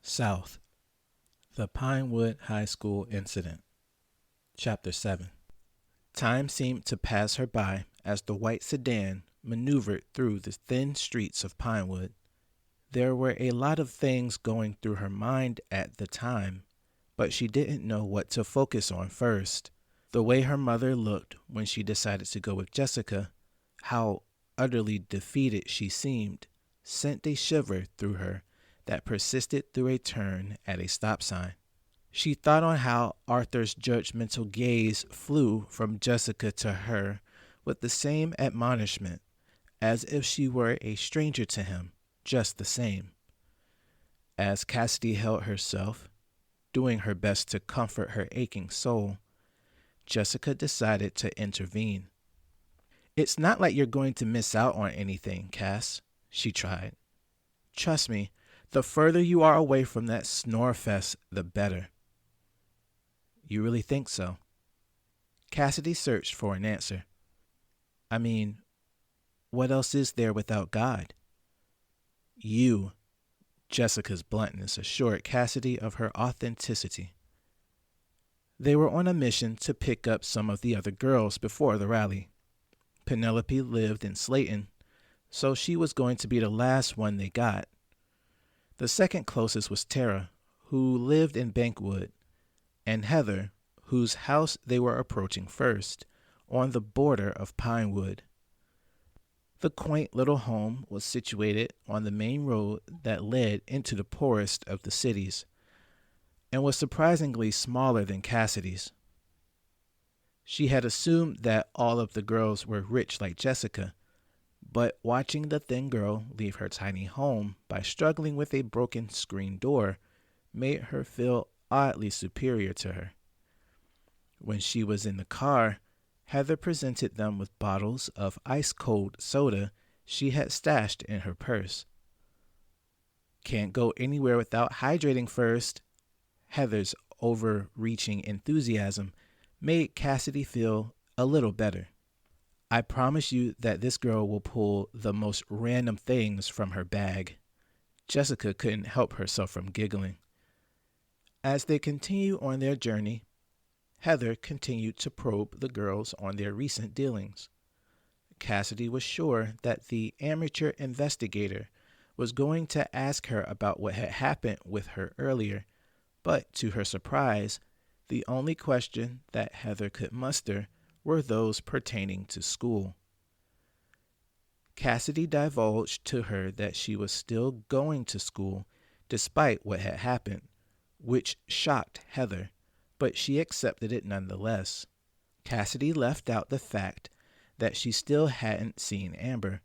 South, the Pinewood High School Incident. Chapter 7. Time seemed to pass her by as the white sedan maneuvered through the thin streets of Pinewood. There were a lot of things going through her mind at the time, but she didn't know what to focus on first. The way her mother looked when she decided to go with Jessica, how utterly defeated she seemed, sent a shiver through her that persisted through a turn at a stop sign. She thought on how Arthur's judgmental gaze flew from Jessica to her with the same admonishment, as if she were a stranger to him, just the same. As Cassidy held herself, doing her best to comfort her aching soul, Jessica decided to intervene. "It's not like you're going to miss out on anything, Cass," she tried. "Trust me, the further you are away from that snore fest, the better." "You really think so?" Cassidy searched for an answer. "I mean, what else is there without God?" "You," Jessica's bluntness assured Cassidy of her authenticity. They were on a mission to pick up some of the other girls before the rally. Penelope lived in Slaton, so she was going to be the last one they got. The second closest was Tara, who lived in Bankwood, and Heather, whose house they were approaching first, on the border of Pinewood. The quaint little home was situated on the main road that led into the poorest of the cities, and was surprisingly smaller than Cassidy's. She had assumed that all of the girls were rich like Jessica, but watching the thin girl leave her tiny home by struggling with a broken screen door made her feel oddly superior to her. When she was in the car, Heather presented them with bottles of ice-cold soda she had stashed in her purse. "Can't go anywhere without hydrating first." Heather's overreaching enthusiasm made Cassidy feel a little better. "I promise you that this girl will pull the most random things from her bag." Jessica couldn't help herself from giggling. As they continued on their journey, Heather continued to probe the girls on their recent dealings. Cassidy was sure that the amateur investigator was going to ask her about what had happened with her earlier, but to her surprise, the only question that Heather could muster were those pertaining to school. Cassidy divulged to her that she was still going to school despite what had happened, which shocked Heather, but she accepted it nonetheless. Cassidy left out the fact that she still hadn't seen Amber,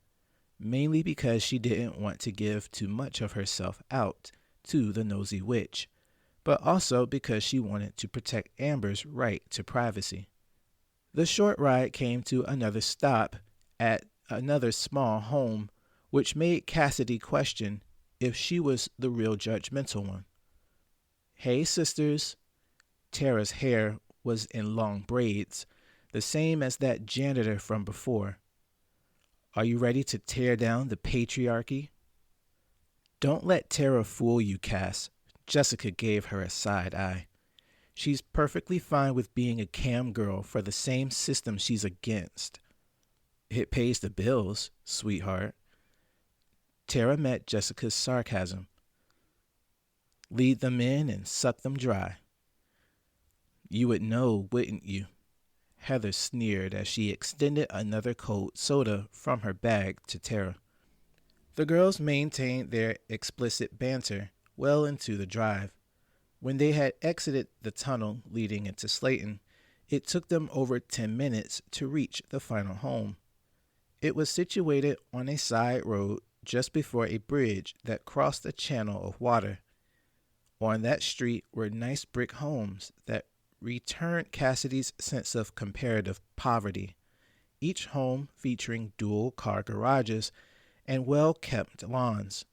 mainly because she didn't want to give too much of herself out to the nosy witch, but also because she wanted to protect Amber's right to privacy. The short ride came to another stop at another small home, which made Cassidy question if she was the real judgmental one. "Hey, sisters." Tara's hair was in long braids, the same as that janitor from before. "Are you ready to tear down the patriarchy?" "Don't let Tara fool you, Cass." Jessica gave her a side eye. "She's perfectly fine with being a cam girl for the same system she's against." "It pays the bills, sweetheart." Tara met Jessica's sarcasm. "Lead them in and suck them dry." "You would know, wouldn't you?" Heather sneered as she extended another cold soda from her bag to Tara. The girls maintained their explicit banter well into the drive. When they had exited the tunnel leading into Slaton, it took them over 10 minutes to reach the final home. It was situated on a side road just before a bridge that crossed a channel of water. On that street were nice brick homes that returned Cassidy's sense of comparative poverty, each home featuring dual-car garages and well-kept lawns.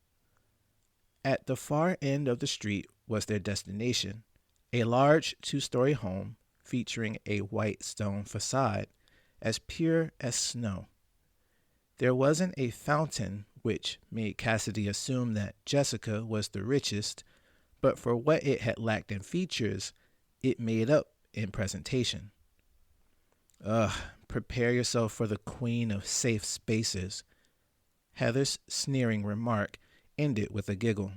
At the far end of the street was their destination, a large 2-story home featuring a white stone facade, as pure as snow. There wasn't a fountain, which made Cassidy assume that Jessica was the richest, but for what it had lacked in features, it made up in presentation. Ugh, prepare yourself for the queen of safe spaces. Heather's sneering remark ended with a giggle.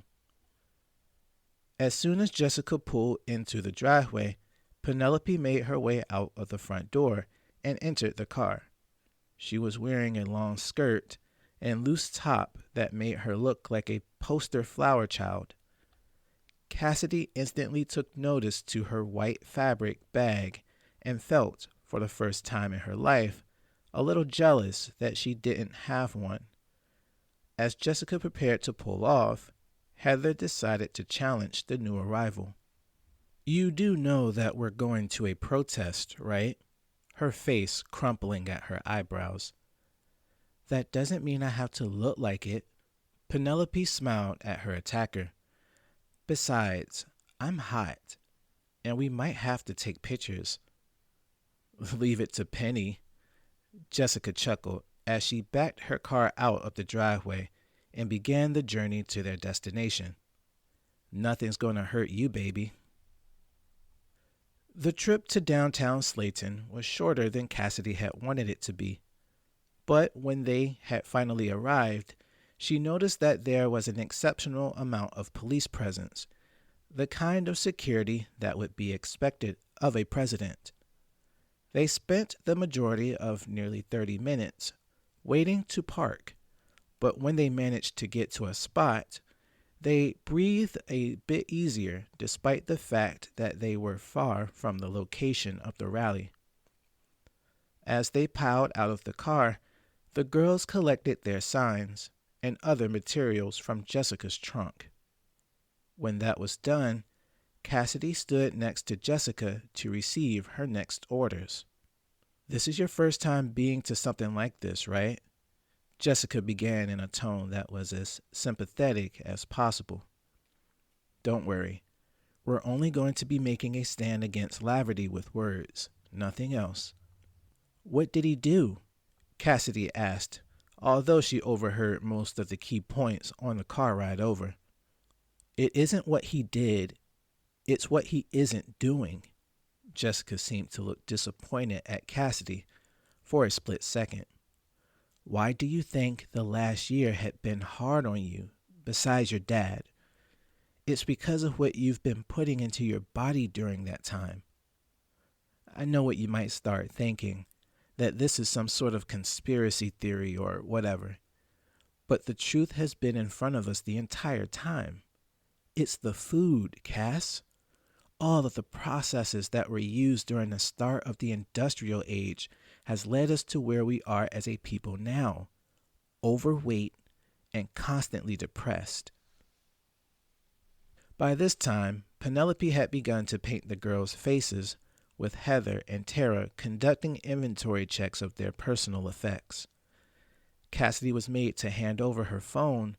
As soon as Jessica pulled into the driveway, Penelope made her way out of the front door and entered the car. She was wearing a long skirt and loose top that made her look like a poster flower child. Cassidy instantly took notice to her white fabric bag and felt, for the first time in her life, a little jealous that she didn't have one. As Jessica prepared to pull off, Heather decided to challenge the new arrival. "You do know that we're going to a protest, right?" Her face crumpling at her eyebrows. "That doesn't mean I have to look like it." Penelope smiled at her attacker. "Besides, I'm hot, and we might have to take pictures." "Leave it to Penny," Jessica chuckled as she backed her car out of the driveway and began the journey to their destination. "Nothing's going to hurt you, baby." The trip to downtown Slaton was shorter than Cassidy had wanted it to be, but when they had finally arrived, she noticed that there was an exceptional amount of police presence, the kind of security that would be expected of a president. They spent the majority of nearly 30 minutes waiting to park, but when they managed to get to a spot, they breathed a bit easier despite the fact that they were far from the location of the rally. As they piled out of the car, the girls collected their signs and other materials from Jessica's trunk. When that was done, Cassidy stood next to Jessica to receive her next orders. "This is your first time being to something like this, right?" Jessica began in a tone that was as sympathetic as possible. "Don't worry. We're only going to be making a stand against Laverty with words, nothing else." "What did he do?" Cassidy asked, although she overheard most of the key points on the car ride over. "It isn't what he did, it's what he isn't doing." Jessica seemed to look disappointed at Cassidy for a split second. "Why do you think the last year had been hard on you, besides your dad?" "It's because of what you've been putting into your body during that time." "I know what you might start thinking, that this is some sort of conspiracy theory or whatever. But the truth has been in front of us the entire time. It's the food, Cass. All of the processes that were used during the start of the industrial age has led us to where we are as a people now, overweight and constantly depressed." By this time, Penelope had begun to paint the girls' faces, with Heather and Tara conducting inventory checks of their personal effects. Cassidy was made to hand over her phone,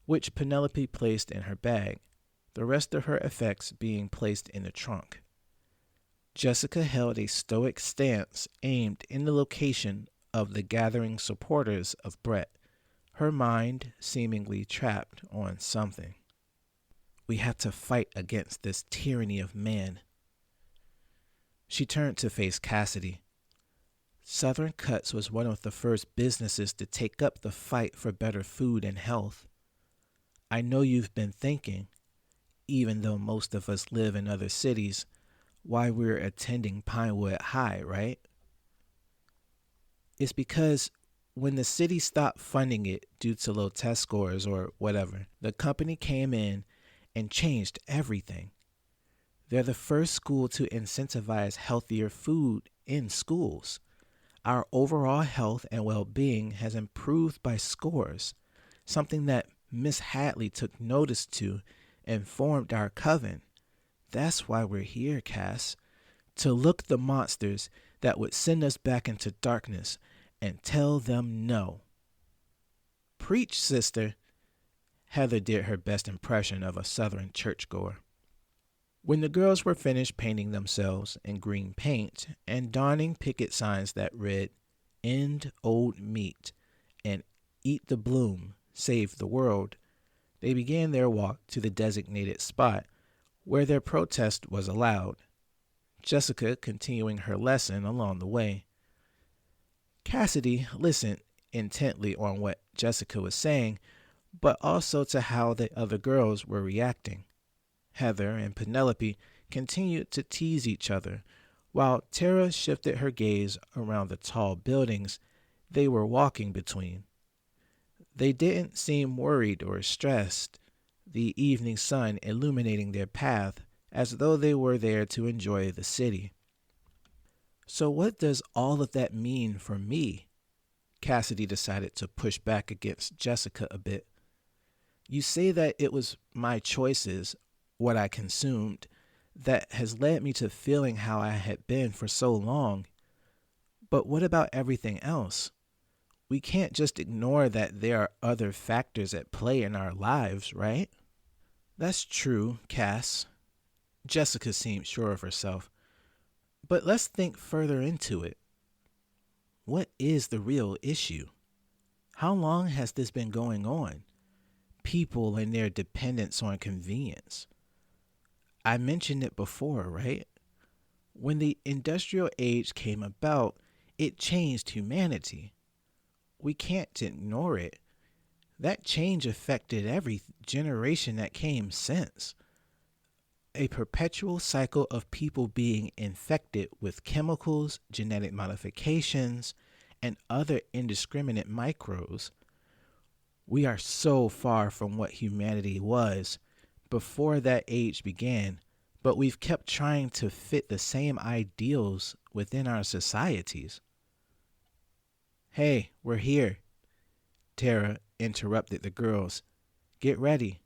which Penelope placed in her bag, the rest of her effects being placed in the trunk. Jessica held a stoic stance aimed in the location of the gathering supporters of Brett, her mind seemingly trapped on something. "We have to fight against this tyranny of man." She turned to face Cassidy. Southern Cuts was one of the first businesses to take up the fight for better food and health. I know you've been thinking, even though most of us live in other cities, why we're attending Pinewood High, right? It's because when the city stopped funding it due to low test scores or whatever, the company came in and changed everything. They're the first school to incentivize healthier food in schools. Our overall health and well-being has improved by scores, something that Miss Hadley took notice to and formed our coven. That's why we're here, Cass, to look the monsters that would send us back into darkness and tell them no. Preach, sister. Heather did her best impression of a Southern churchgoer. When the girls were finished painting themselves in green paint and donning picket signs that read, "End old meat" and "Eat the bloom, save the world," they began their walk to the designated spot where their protest was allowed, Jessica continuing her lesson along the way. Cassidy listened intently on what Jessica was saying, but also to how the other girls were reacting. Heather and Penelope continued to tease each other, while Tara shifted her gaze around the tall buildings they were walking between. They didn't seem worried or stressed, the evening sun illuminating their path as though they were there to enjoy the city. So what does all of that mean for me? Cassidy decided to push back against Jessica a bit. You say that it was my choices, what I consumed, that has led me to feeling how I had been for so long. But what about everything else? We can't just ignore that there are other factors at play in our lives, right? That's true, Cass. Jessica seemed sure of herself. But let's think further into it. What is the real issue? How long has this been going on? People and their dependence on convenience. I mentioned it before, right? When the industrial age came about, it changed humanity. We can't ignore it. That change affected every generation that came since. A perpetual cycle of people being infected with chemicals, genetic modifications, and other indiscriminate microbes. We are so far from what humanity was before that age began, but we've kept trying to fit the same ideals within our societies. Hey, we're here. Tara interrupted the girls. Get ready.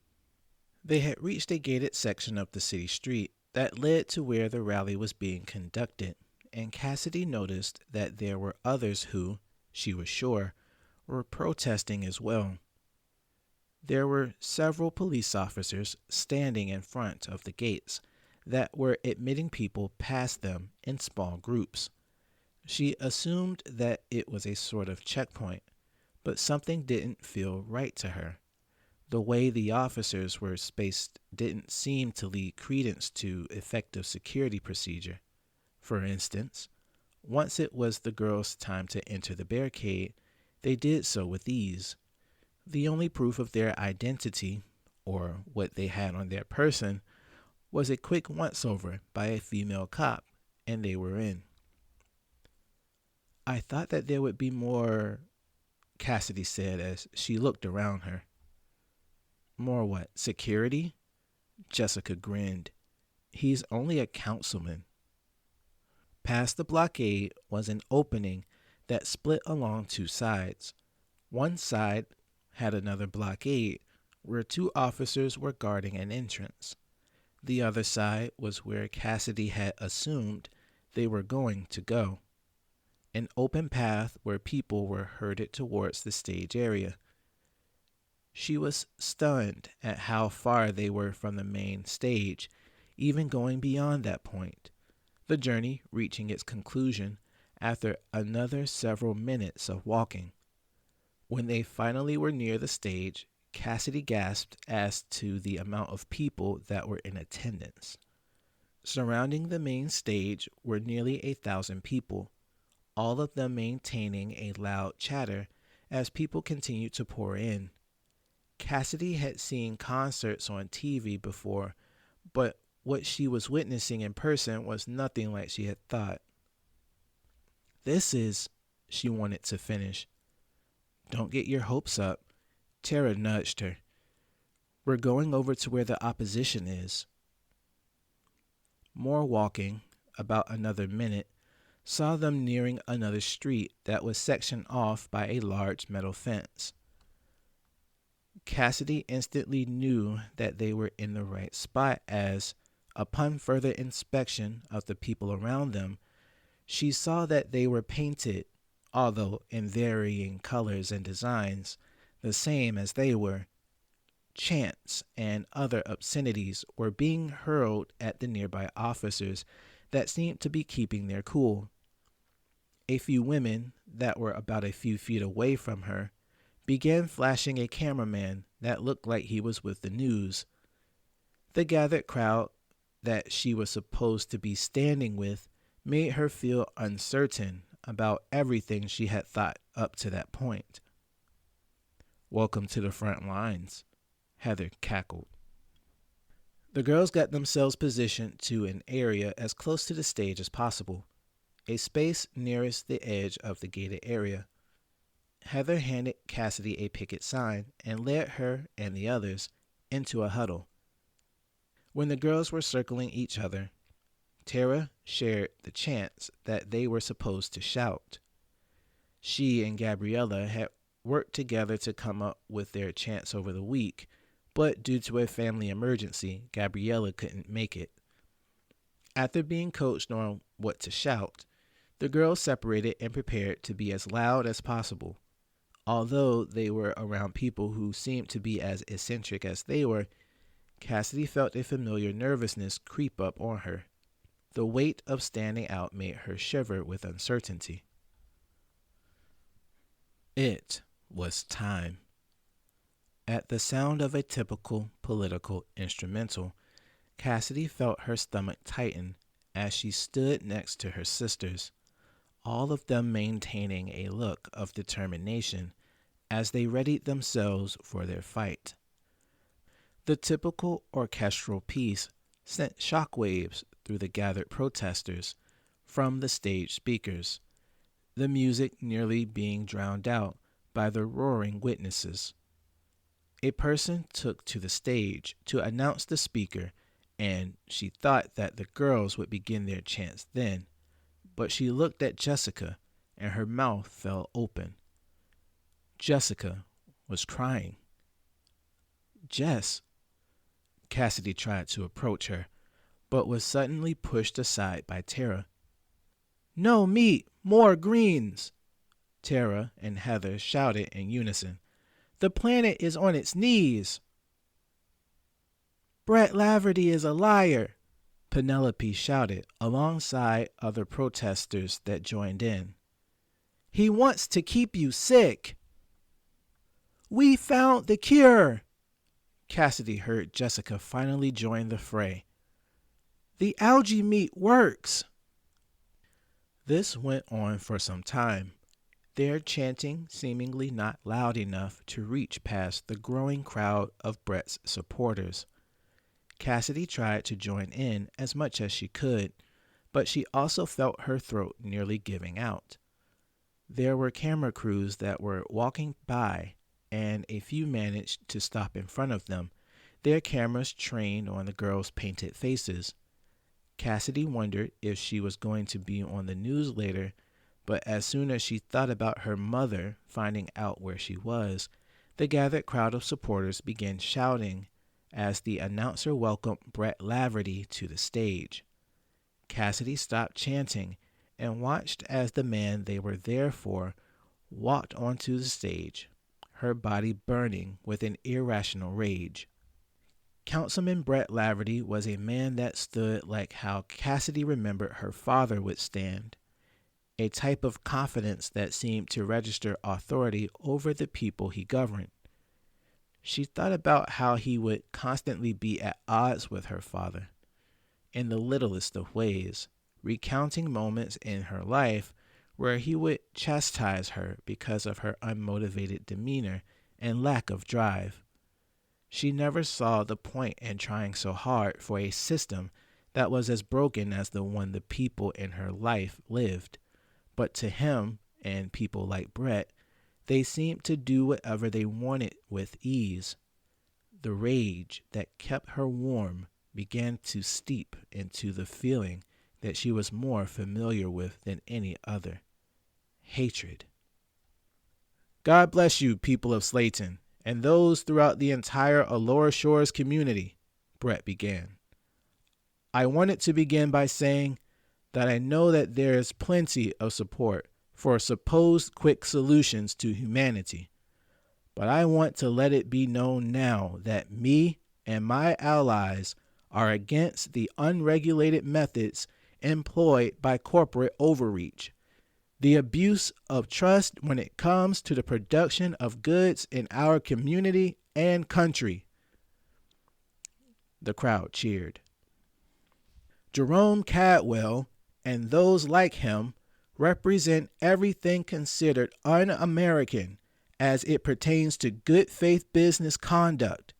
They had reached a gated section of the city street that led to where the rally was being conducted, and Cassidy noticed that there were others who, she was sure, were protesting as well. There were several police officers standing in front of the gates that were admitting people past them in small groups. She assumed that it was a sort of checkpoint, but something didn't feel right to her. The way the officers were spaced didn't seem to lead credence to effective security procedure. For instance, once it was the girls' time to enter the barricade, they did so with ease. The only proof of their identity, or what they had on their person, was a quick once-over by a female cop, and they were in. I thought that there would be more, Cassidy said as she looked around her. More what, security? Jessica grinned. He's only a councilman. Past the blockade was an opening that split along two sides. One side had another blockade where two officers were guarding an entrance. The other side was where Cassidy had assumed they were going to go. An open path where people were herded towards the stage area. She was stunned at how far they were from the main stage, even going beyond that point, the journey reaching its conclusion after another several minutes of walking. When they finally were near the stage, Cassidy gasped as to the amount of people that were in attendance. Surrounding the main stage were nearly 1,000 people, all of them maintaining a loud chatter as people continued to pour in. Cassidy had seen concerts on TV before, but what she was witnessing in person was nothing like she had thought. She wanted to finish. Don't get your hopes up. Tara nudged her. We're going over to where the opposition is. More walking, about another minute, saw them nearing another street that was sectioned off by a large metal fence. Cassidy instantly knew that they were in the right spot as, upon further inspection of the people around them, she saw that they were painted, although in varying colors and designs, the same as they were. Chants and other obscenities were being hurled at the nearby officers that seemed to be keeping their cool. A few women that were about a few feet away from her began flashing a cameraman that looked like he was with the news. The gathered crowd that she was supposed to be standing with made her feel uncertain about everything she had thought up to that point. "Welcome to the front lines," Heather cackled. The girls got themselves positioned to an area as close to the stage as possible, a space nearest the edge of the gated area. Heather handed Cassidy a picket sign and led her and the others into a huddle. When the girls were circling each other, Tara shared the chants that they were supposed to shout. She and Gabriella had worked together to come up with their chants over the week, but due to a family emergency, Gabriella couldn't make it. After being coached on what to shout, the girls separated and prepared to be as loud as possible. Although they were around people who seemed to be as eccentric as they were, Cassidy felt a familiar nervousness creep up on her. The weight of standing out made her shiver with uncertainty. It was time. At the sound of a typical political instrumental, Cassidy felt her stomach tighten as she stood next to her sisters, all of them maintaining a look of determination as they readied themselves for their fight. The typical orchestral piece sent shockwaves through the gathered protesters from the stage speakers, the music nearly being drowned out by the roaring witnesses. A person took to the stage to announce the speaker, and she thought that the girls would begin their chants then, but she looked at Jessica and her mouth fell open. Jessica was crying. "Jess." Cassidy tried to approach her, but was suddenly pushed aside by Tara. "No meat, more greens!" Tara and Heather shouted in unison. "The planet is on its knees." "Brett Laverty is a liar," Penelope shouted alongside other protesters that joined in. "He wants to keep you sick." "We found the cure." Cassidy heard Jessica finally join the fray. "The algae meat works." This went on for some time, their chanting seemingly not loud enough to reach past the growing crowd of Brett's supporters. Cassidy tried to join in as much as she could, but she also felt her throat nearly giving out. There were camera crews that were walking by, and a few managed to stop in front of them, their cameras trained on the girls' painted faces. Cassidy wondered if she was going to be on the news later, but as soon as she thought about her mother finding out where she was, the gathered crowd of supporters began shouting as the announcer welcomed Brett Laverty to the stage. Cassidy stopped chanting and watched as the man they were there for walked onto the stage, her body burning with an irrational rage. Councilman Brett Laverty was a man that stood like how Cassidy remembered her father would stand, a type of confidence that seemed to register authority over the people he governed. She thought about how he would constantly be at odds with her father, in the littlest of ways, recounting moments in her life where he would chastise her because of her unmotivated demeanor and lack of drive. She never saw the point in trying so hard for a system that was as broken as the one the people in her life lived. But to him, and people like Brett, they seemed to do whatever they wanted with ease. The rage that kept her warm began to steep into the feeling that she was more familiar with than any other: hatred. "God bless you, people of Slaton, and those throughout the entire Allura Shores community," Brett began. "I wanted to begin by saying that I know that there is plenty of support for supposed quick solutions to humanity, but I want to let it be known now that me and my allies are against the unregulated methods employed by corporate overreach, the abuse of trust when it comes to the production of goods in our community and country." The crowd cheered. Jerome Cadwell and those like him represent everything considered un-American as it pertains to good faith business conduct.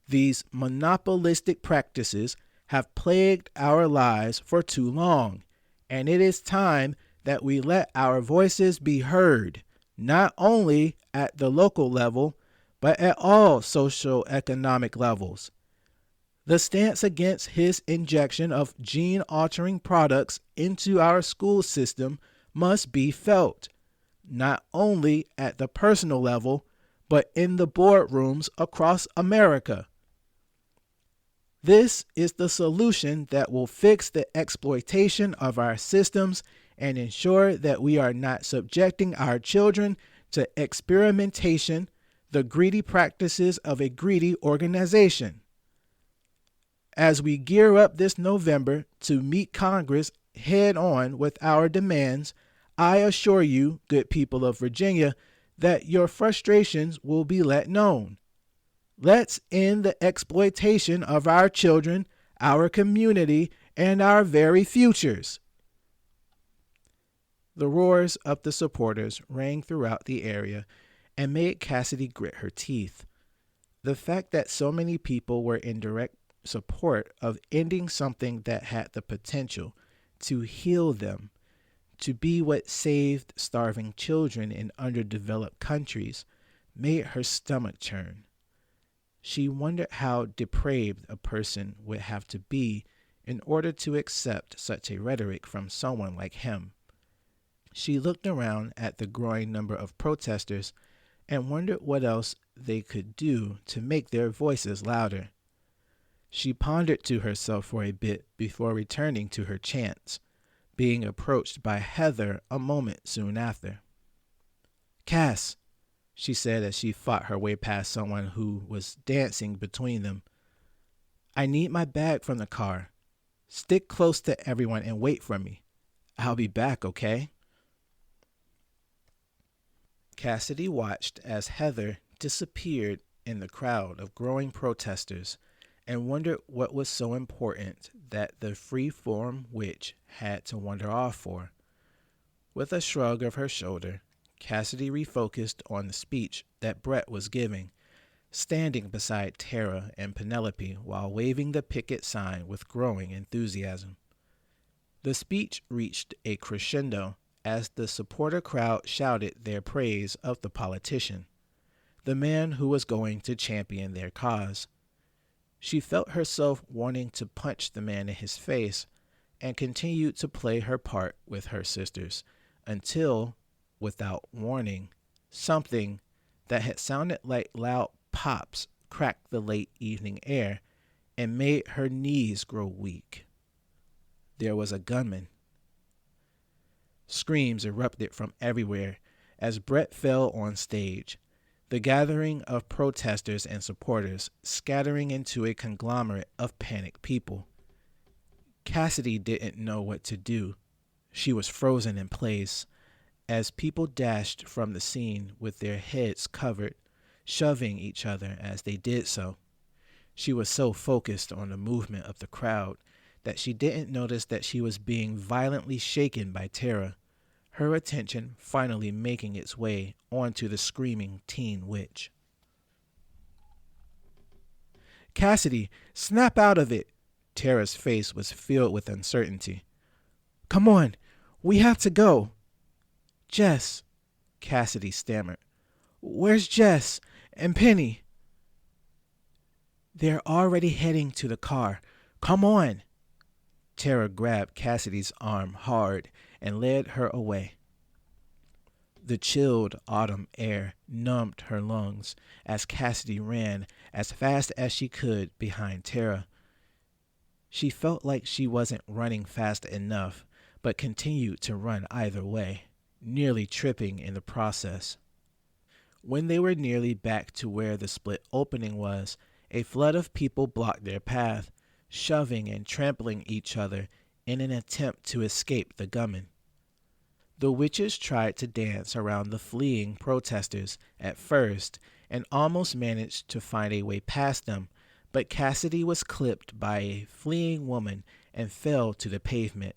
These monopolistic practices have plagued our lives for too long, and it is time that we let our voices be heard, not only at the local level, but at all socio-economic levels. The stance against his injection of gene-altering products into our school system must be felt, not only at the personal level, but in the boardrooms across America. This is the solution that will fix the exploitation of our systems and ensure that we are not subjecting our children to experimentation, the greedy practices of a greedy organization. As we gear up this November to meet Congress head on with our demands, I assure you, good people of Virginia, that your frustrations will be let known. Let's end the exploitation of our children, our community, and our very futures. The roars of the supporters rang throughout the area and made Cassidy grit her teeth. The fact that so many people were in direct support of ending something that had the potential to heal them, to be what saved starving children in underdeveloped countries, made her stomach churn. She wondered how depraved a person would have to be in order to accept such a rhetoric from someone like him. She looked around at the growing number of protesters and wondered what else they could do to make their voices louder. She pondered to herself for a bit before returning to her chants, being approached by Heather a moment soon after. "Cass," she said as she fought her way past someone who was dancing between them, "I need my bag from the car. Stick close to everyone and wait for me. I'll be back, okay?" Cassidy watched as Heather disappeared in the crowd of growing protesters and wondered what was so important that the free-form witch had to wander off for. With a shrug of her shoulder, Cassidy refocused on the speech that Brett was giving, standing beside Tara and Penelope while waving the picket sign with growing enthusiasm. The speech reached a crescendo as the supporter crowd shouted their praise of the politician, the man who was going to champion their cause. She felt herself wanting to punch the man in his face and continued to play her part with her sisters until, without warning, something that had sounded like loud pops cracked the late evening air and made her knees grow weak. There was a gunman. Screams erupted from everywhere as Brett fell on stage, the gathering of protesters and supporters scattering into a conglomerate of panicked people. Cassidy didn't know what to do. She was frozen in place as people dashed from the scene with their heads covered, shoving each other as they did so. She was so focused on the movement of the crowd that she didn't notice that she was being violently shaken by Tara, her attention finally making its way onto the screaming teen witch. "Cassidy, snap out of it!" Tara's face was filled with uncertainty. "Come on, we have to go." "Jess," Cassidy stammered. "Where's Jess and Penny?" "They're already heading to the car. Come on." Tara grabbed Cassidy's arm hard and led her away. The chilled autumn air numbed her lungs as Cassidy ran as fast as she could behind Tara. She felt like she wasn't running fast enough, but continued to run either way, nearly tripping in the process. When they were nearly back to where the split opening was, a flood of people blocked their path, shoving and trampling each other in an attempt to escape the gunman. The witches tried to dance around the fleeing protesters at first and almost managed to find a way past them, but Cassidy was clipped by a fleeing woman and fell to the pavement.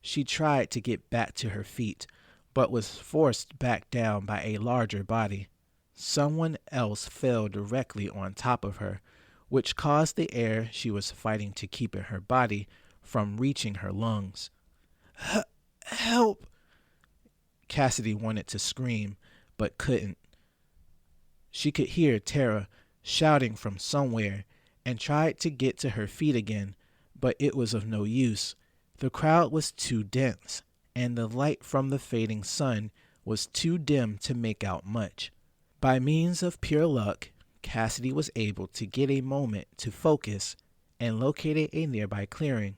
She tried to get back to her feet, but was forced back down by a larger body. Someone else fell directly on top of her, which caused the air she was fighting to keep in her body from reaching her lungs. Help! Cassidy wanted to scream, but couldn't. She could hear Tara shouting from somewhere and tried to get to her feet again, but it was of no use. The crowd was too dense, and the light from the fading sun was too dim to make out much. By means of pure luck, Cassidy was able to get a moment to focus and located a nearby clearing.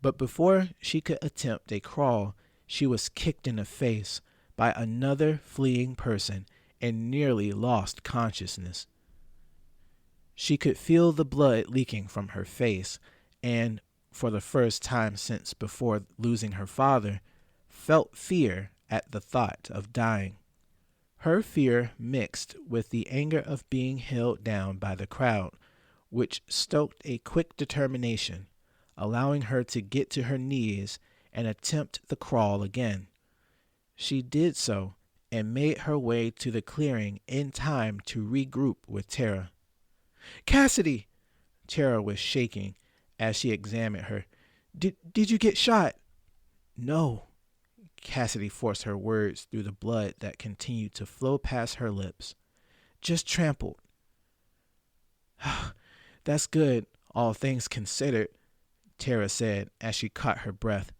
But before she could attempt a crawl, she was kicked in the face by another fleeing person and nearly lost consciousness. She could feel the blood leaking from her face and, for the first time since before losing her father, felt fear at the thought of dying. Her fear mixed with the anger of being held down by the crowd, which stoked a quick determination, allowing her to get to her knees and attempt the crawl again. She did so and made her way to the clearing in time to regroup with Tara. Cassidy! Tara was shaking as she examined her. Did you get shot? No. Cassidy forced her words through the blood that continued to flow past her lips. Just trampled. That's good, all things considered, Tara said as she caught her breath.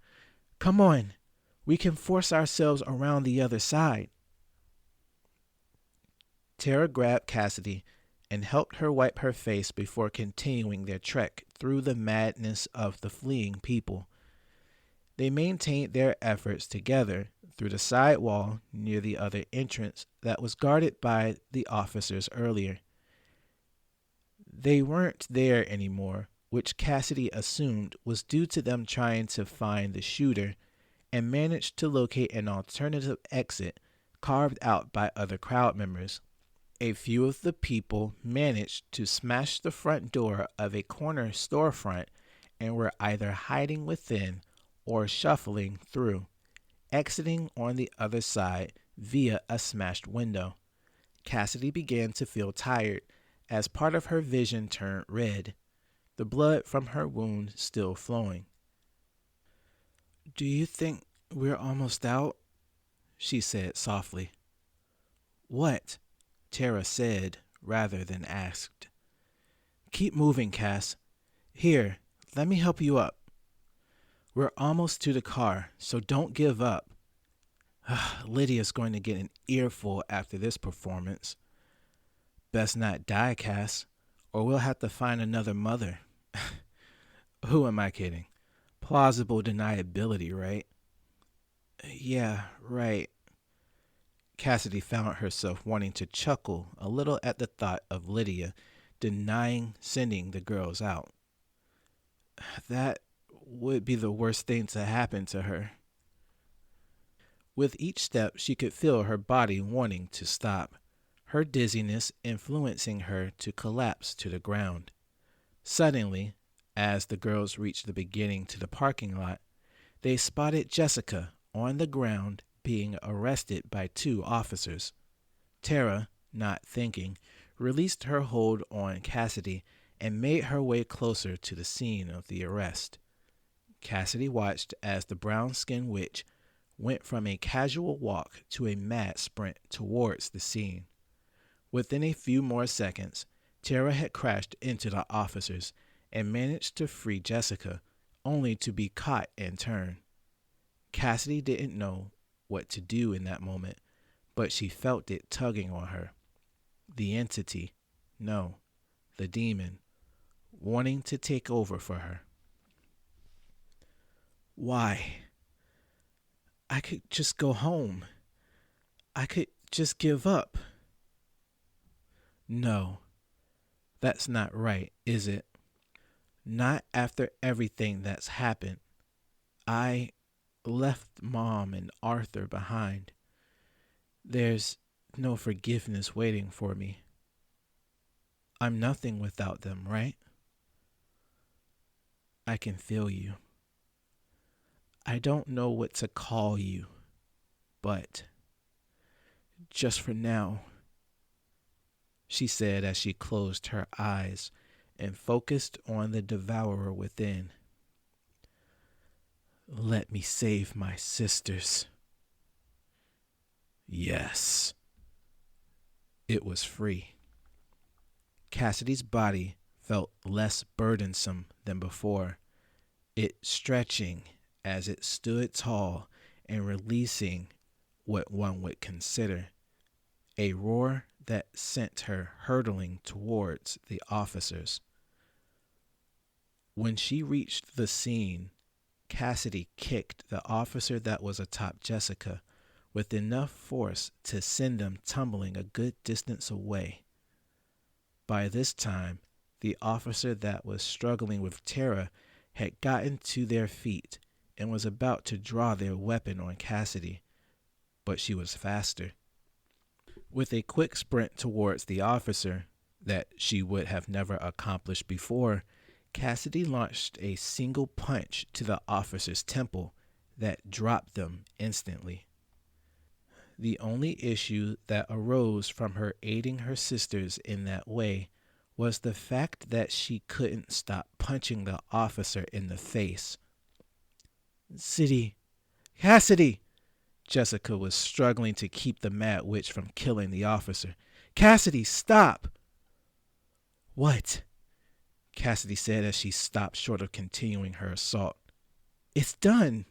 Come on, we can force ourselves around the other side. Tara grabbed Cassidy and helped her wipe her face before continuing their trek through the madness of the fleeing people. They maintained their efforts together through the side wall near the other entrance that was guarded by the officers earlier. They weren't there anymore, which Cassidy assumed was due to them trying to find the shooter, and managed to locate an alternative exit carved out by other crowd members. A few of the people managed to smash the front door of a corner storefront and were either hiding within or shuffling through, exiting on the other side via a smashed window. Cassidy began to feel tired as part of her vision turned red, the blood from her wound still flowing. Do you think we're almost out? She said softly. What? Tara said rather than asked. Keep moving, Cass. Here, let me help you up. We're almost to the car, so don't give up. Lydia's going to get an earful after this performance. Best not die, Cass, or we'll have to find another mother. Who am I kidding? Plausible deniability, right? Yeah, right. Cassidy found herself wanting to chuckle a little at the thought of Lydia denying sending the girls out. That would be the worst thing to happen to her. With each step, she could feel her body wanting to stop, her dizziness influencing her to collapse to the ground. Suddenly, as the girls reached the beginning to the parking lot, they spotted Jessica on the ground being arrested by two officers. Tara, not thinking, released her hold on Cassidy and made her way closer to the scene of the arrest. Cassidy watched as the brown-skinned witch went from a casual walk to a mad sprint towards the scene. Within a few more seconds, Tara had crashed into the officers and managed to free Jessica, only to be caught and turned. Cassidy didn't know what to do in that moment, but she felt it tugging on her. The entity, no, the demon, wanting to take over for her. Why? I could just go home. I could just give up. No, that's not right, is it? Not after everything that's happened. I left Mom and Arthur behind. There's no forgiveness waiting for me. I'm nothing without them, right? I can feel you. I don't know what to call you, but just for now, she said as she closed her eyes and focused on the devourer within. Let me save my sisters. Yes. It was free. Cassidy's body felt less burdensome than before, it stretching as it stood tall and releasing what one would consider a roar that sent her hurtling towards the officers. When she reached the scene, Cassidy kicked the officer that was atop Jessica with enough force to send them tumbling a good distance away. By this time, the officer that was struggling with Tara had gotten to their feet and was about to draw their weapon on Cassidy, but she was faster. With a quick sprint towards the officer that she would have never accomplished before, Cassidy launched a single punch to the officer's temple that dropped them instantly. The only issue that arose from her aiding her sisters in that way was the fact that she couldn't stop punching the officer in the face. Cassidy! Jessica was struggling to keep the mad witch from killing the officer. Cassidy, stop! What? Cassidy said as she stopped short of continuing her assault. It's done.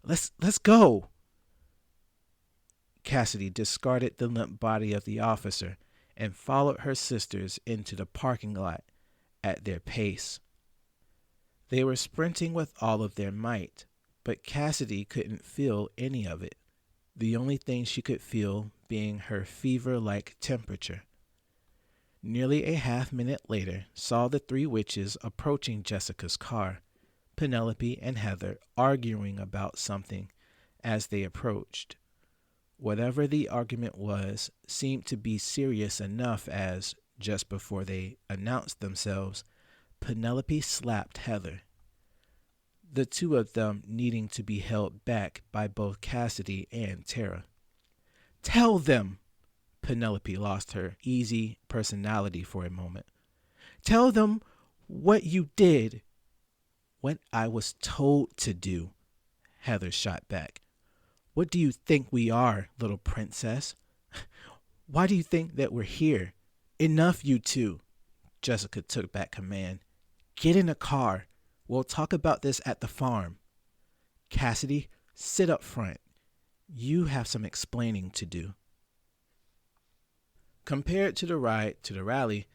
Let's go. Cassidy discarded the limp body of the officer and followed her sisters into the parking lot at their pace. They were sprinting with all of their might, but Cassidy couldn't feel any of it, the only thing she could feel being her fever-like temperature. Nearly a half-minute later saw the three witches approaching Jessica's car, Penelope and Heather arguing about something as they approached. Whatever the argument was seemed to be serious enough as, just before they announced themselves, Penelope slapped Heather, the two of them needing to be held back by both Cassidy and Tara. Tell them! Penelope lost her easy personality for a moment. Tell them what you did. What I was told to do, Heather shot back. What do you think we are, little princess? Why do you think that we're here? Enough, you two. Jessica took back command. Get in a car. We'll talk about this at the farm. Cassidy, sit up front. You have some explaining to do. Compared to the ride to the rally,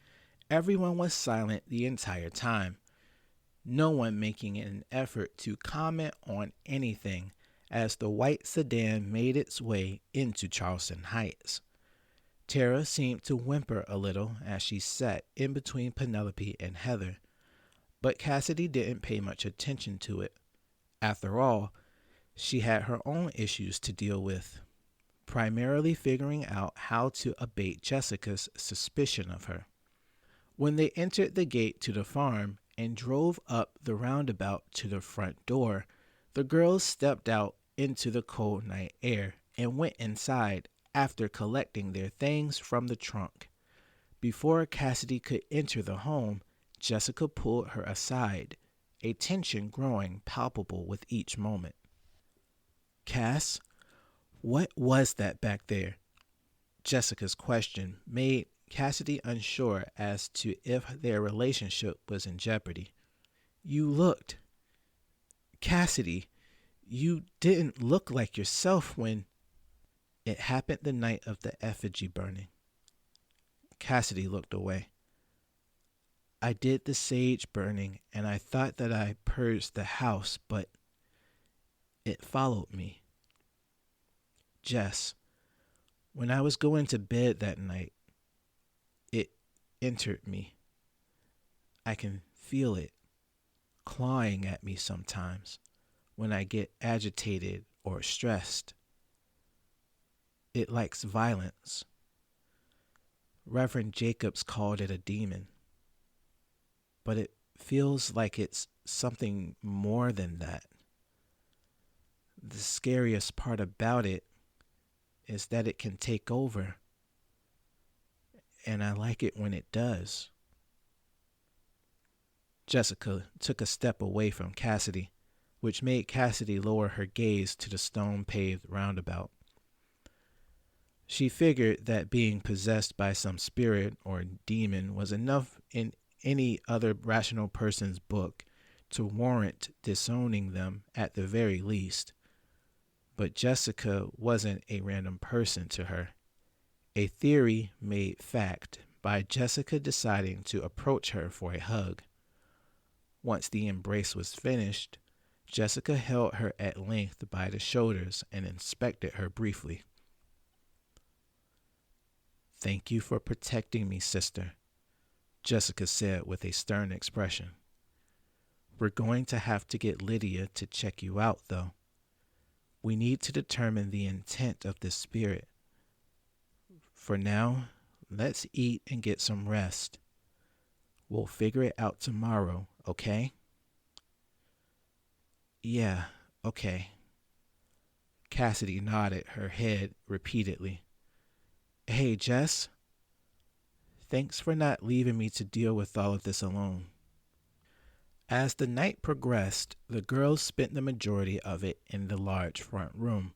everyone was silent the entire time, no one making an effort to comment on anything as the white sedan made its way into Charleston Heights. Tara seemed to whimper a little as she sat in between Penelope and Heather, but Cassidy didn't pay much attention to it. After all, she had her own issues to deal with, primarily figuring out how to abate Jessica's suspicion of her. When they entered the gate to the farm and drove up the roundabout to the front door, the girls stepped out into the cold night air and went inside after collecting their things from the trunk. Before Cassidy could enter the home, Jessica pulled her aside, a tension growing palpable with each moment. Cass, what was that back there? Jessica's question made Cassidy unsure as to if their relationship was in jeopardy. You looked. Cassidy, you didn't look like yourself when... It happened the night of the effigy burning. Cassidy looked away. I did the sage burning and I thought that I purged the house, but it followed me. Jess, when I was going to bed that night, it entered me. I can feel it clawing at me sometimes when I get agitated or stressed. It likes violence. Reverend Jacobs called it a demon, but it feels like it's something more than that. The scariest part about it is that it can take over, and I like it when it does. Jessica took a step away from Cassidy, which made Cassidy lower her gaze to the stone-paved roundabout. She figured that being possessed by some spirit or demon was enough in any other rational person's book to warrant disowning them at the very least. But Jessica wasn't a random person to her. A theory made fact by Jessica deciding to approach her for a hug. Once the embrace was finished, Jessica held her at length by the shoulders and inspected her briefly. "Thank you for protecting me, sister," Jessica said with a stern expression. "We're going to have to get Lydia to check you out, though. We need to determine the intent of this spirit. For now, let's eat and get some rest. We'll figure it out tomorrow, okay?" "Yeah, okay." Cassidy nodded her head repeatedly. "Hey, Jess. Thanks for not leaving me to deal with all of this alone." As the night progressed, the girls spent the majority of it in the large front room,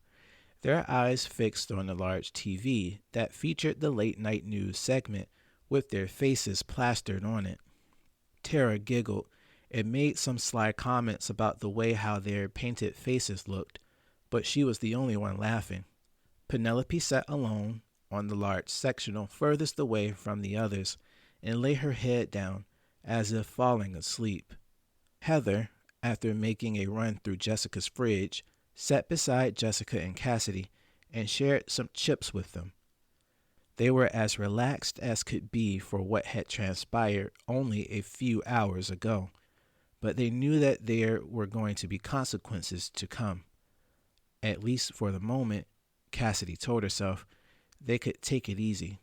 their eyes fixed on the large TV that featured the late-night news segment with their faces plastered on it. Tara giggled and made some sly comments about the way how their painted faces looked, but she was the only one laughing. Penelope sat alone on the large sectional furthest away from the others and lay her head down as if falling asleep. Heather, after making a run through Jessica's fridge, sat beside Jessica and Cassidy and shared some chips with them. They were as relaxed as could be for what had transpired only a few hours ago, but they knew that there were going to be consequences to come. At least for the moment, Cassidy told herself, they could take it easy.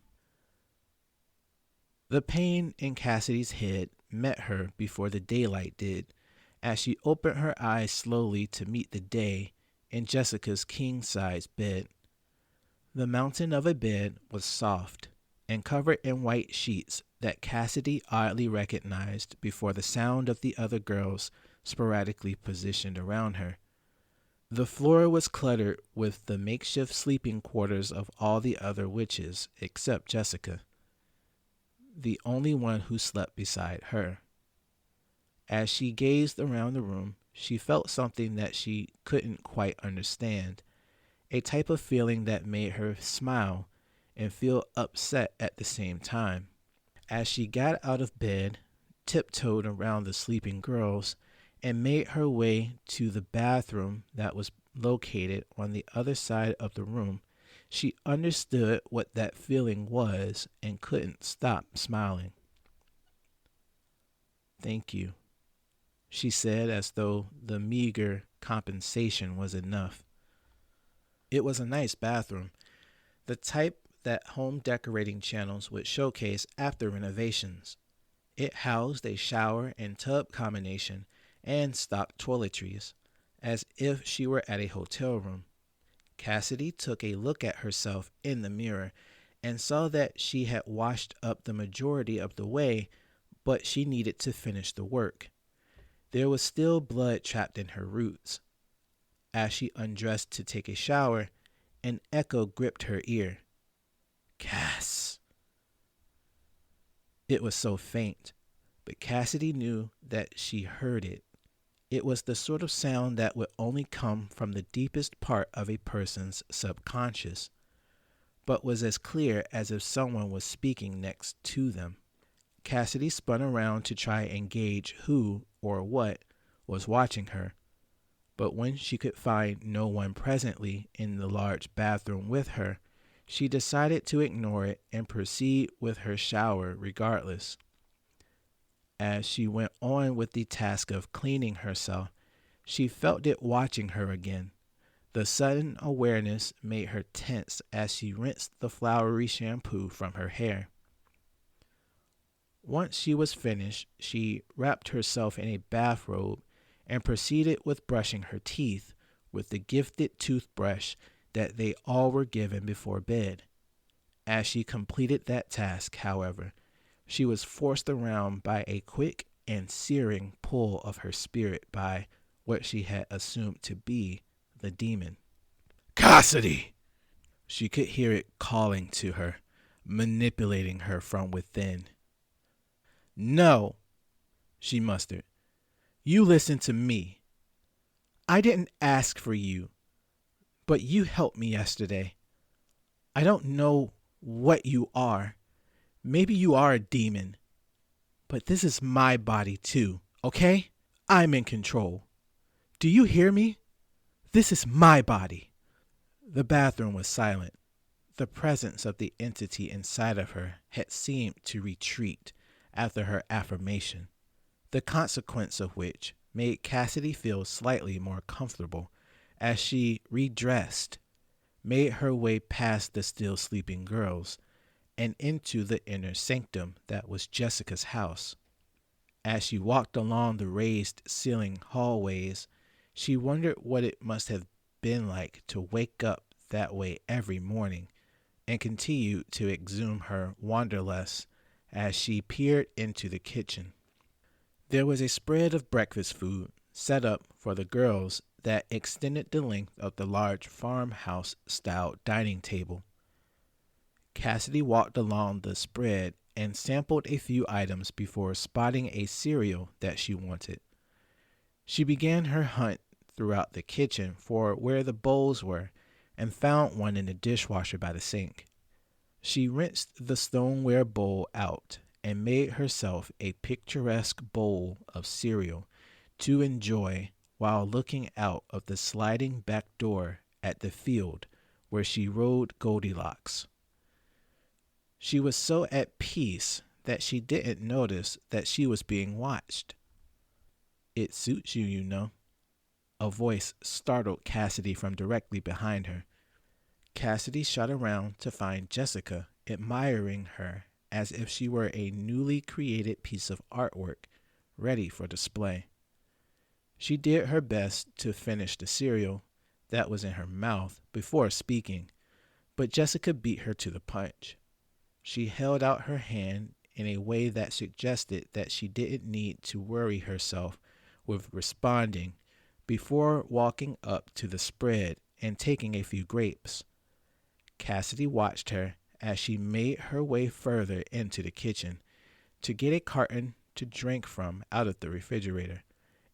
The pain in Cassidy's head met her before the daylight did, as she opened her eyes slowly to meet the day in Jessica's king-size bed. The mountain of a bed was soft and covered in white sheets that Cassidy oddly recognized before the sound of the other girls sporadically positioned around her. The floor was cluttered with the makeshift sleeping quarters of all the other witches except Jessica, the only one who slept beside her. As she gazed around the room, she felt something that she couldn't quite understand, a type of feeling that made her smile and feel upset at the same time. As she got out of bed, tiptoed around the sleeping girls, and made her way to the bathroom that was located on the other side of the room, she understood what that feeling was and couldn't stop smiling. "Thank you," she said, as though the meager compensation was enough. It was a nice bathroom, the type that home decorating channels would showcase after renovations. It housed a shower and tub combination and stocked toiletries, as if she were at a hotel room. Cassidy took a look at herself in the mirror and saw that she had washed up the majority of the way, but she needed to finish the work. There was still blood trapped in her roots. As she undressed to take a shower, an echo gripped her ear. "Cass." It was so faint, but Cassidy knew that she heard it. It was the sort of sound that would only come from the deepest part of a person's subconscious, but was as clear as if someone was speaking next to them. Cassidy spun around to try and gauge who or what was watching her, but when she could find no one presently in the large bathroom with her, she decided to ignore it and proceed with her shower regardless. As she went on with the task of cleaning herself, she felt it watching her again. The sudden awareness made her tense as she rinsed the flowery shampoo from her hair. Once she was finished, she wrapped herself in a bathrobe and proceeded with brushing her teeth, with the gifted toothbrush that they all were given before bed. As she completed that task, however, she was forced around by a quick and searing pull of her spirit by what she had assumed to be the demon. Cassidy! She could hear it calling to her, manipulating her from within. No, she mustered. You listen to me. I didn't ask for you, but you helped me yesterday. I don't know what you are. Maybe you are a demon. But this is my body too, okay? I'm in control. Do you hear me? This is my body. The bathroom was silent. The presence of the entity inside of her had seemed to retreat after her affirmation, the consequence of which made Cassidy feel slightly more comfortable as she redressed, made her way past the still sleeping girls, and into the inner sanctum that was Jessica's house. As she walked along the raised ceiling hallways, she wondered what it must have been like to wake up that way every morning, and continued to exhume her wanderlust as she peered into the kitchen. There was a spread of breakfast food set up for the girls that extended the length of the large farmhouse-style dining table. Cassidy walked along the spread and sampled a few items before spotting a cereal that she wanted. She began her hunt throughout the kitchen for where the bowls were and found one in the dishwasher by the sink. She rinsed the stoneware bowl out and made herself a picturesque bowl of cereal to enjoy while looking out of the sliding back door at the field where she rode Goldilocks. She was so at peace that she didn't notice that she was being watched. It suits you, you know. A voice startled Cassidy from directly behind her. Cassidy shot around to find Jessica admiring her as if she were a newly created piece of artwork ready for display. She did her best to finish the cereal that was in her mouth before speaking, but Jessica beat her to the punch. She held out her hand in a way that suggested that she didn't need to worry herself with responding before walking up to the spread and taking a few grapes. Cassidy watched her as she made her way further into the kitchen to get a carton to drink from out of the refrigerator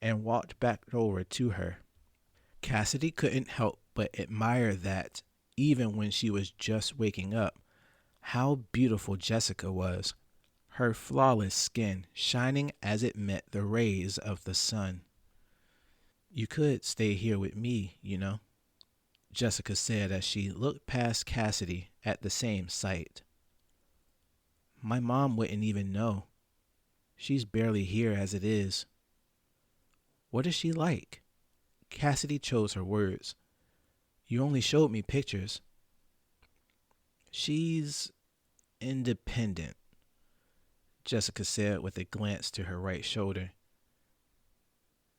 and walked back over to her. Cassidy couldn't help but admire that, even when she was just waking up, how beautiful Jessica was, her flawless skin shining as it met the rays of the sun. You could stay here with me, you know, Jessica said as she looked past Cassidy at the same sight. My mom wouldn't even know. She's barely here as it is. What is she like? Cassidy chose her words. You only showed me pictures. She's independent, Jessica said with a glance to her right shoulder.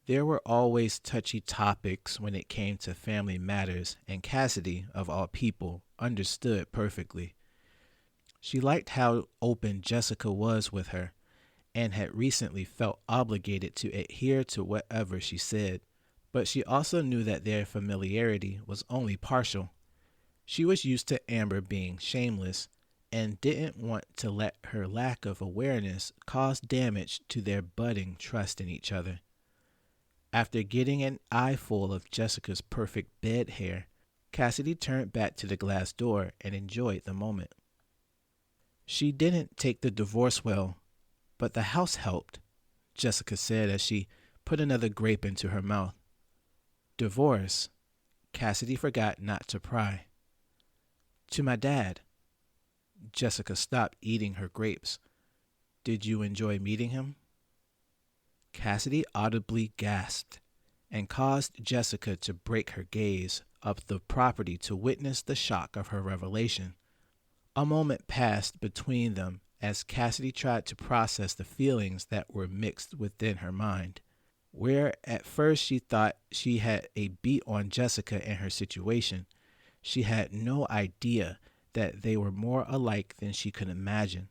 There were always touchy topics when it came to family matters, and Cassidy, of all people, understood perfectly. She liked how open Jessica was with her, and had recently felt obligated to adhere to whatever she said, but she also knew that their familiarity was only partial. She was used to Amber being shameless, and didn't want to let her lack of awareness cause damage to their budding trust in each other. After getting an eyeful of Jessica's perfect bed hair, Cassidy turned back to the glass door and enjoyed the moment. She didn't take the divorce well, but the house helped, Jessica said as she put another grape into her mouth. Divorce? Cassidy forgot not to pry. To my dad. Jessica stopped eating her grapes. Did you enjoy meeting him? Cassidy audibly gasped and caused Jessica to break her gaze up the property to witness the shock of her revelation. A moment passed between them as Cassidy tried to process the feelings that were mixed within her mind. Where at first she thought she had a beat on Jessica and her situation, she had no idea that they were more alike than she could imagine.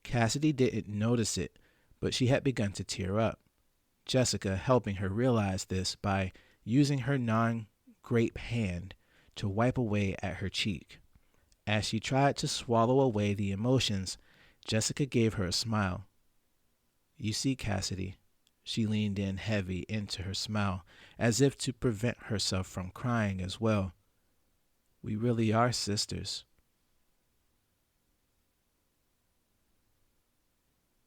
Cassidy didn't notice it, but she had begun to tear up, Jessica helping her realize this by using her non-grape hand to wipe away at her cheek. As she tried to swallow away the emotions, Jessica gave her a smile. "You see, Cassidy," she leaned in heavy into her smile, as if to prevent herself from crying as well. "We really are sisters.